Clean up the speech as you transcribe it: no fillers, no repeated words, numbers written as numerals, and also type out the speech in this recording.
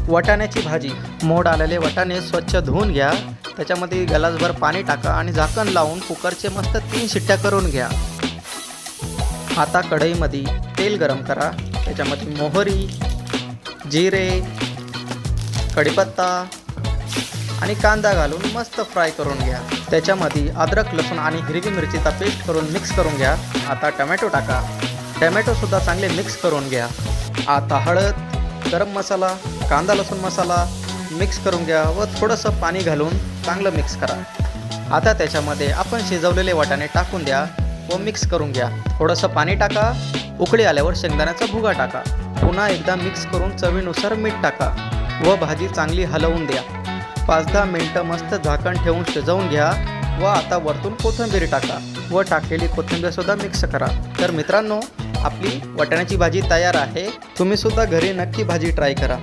वाटाण्याची भाजी. मोड आलेले वाटाणे स्वच्छ धुवून घ्या. त्याच्यामध्ये ग्लासभर पाणी टाका आणि झाकण लावून कुकरचे मस्त 3 शिट्ट्या करून घ्या. आता कढईमध्ये तेल गरम करा. त्याच्यामध्ये मोहरी, जिरे, कढीपत्ता आणि कांदा घालून मस्त फ्राय करून घ्या. त्याच्यामध्ये अद्रक, लसूण आणि हिरवी मिरचीचा पेस्ट करून मिक्स करून घ्या. आता टमॅटो टाका. टमॅटोसुद्धा चांगले मिक्स करून घ्या. आता हळद, गरम मसाला, कांदा लसूण मसाला मिक्स करून घ्या व थोडंसं पाणी घालून चांगलं मिक्स करा. आता त्याच्यामध्ये आपण शिजवलेले वाटाणे टाकून द्या व मिक्स करून घ्या. थोडंसं पाणी टाका. उकळी आल्यावर शेंगदाण्याचा भुगा टाका. पुन्हा एकदा मिक्स करून चवीनुसार मीठ टाका व भाजी चांगली हलवून द्या. 5-10 मिनटं मस्त झाकण ठेवून शिजवून घ्या व आता वरतून कोथिंबीर टाका व टाकलेली कोथिंबीरसुद्धा मिक्स करा. तर मित्रांनो, आपली वाटाण्याची भाजी तयार आहे. तुम्ही सुद्धा घरी नक्की भाजी ट्राय करा.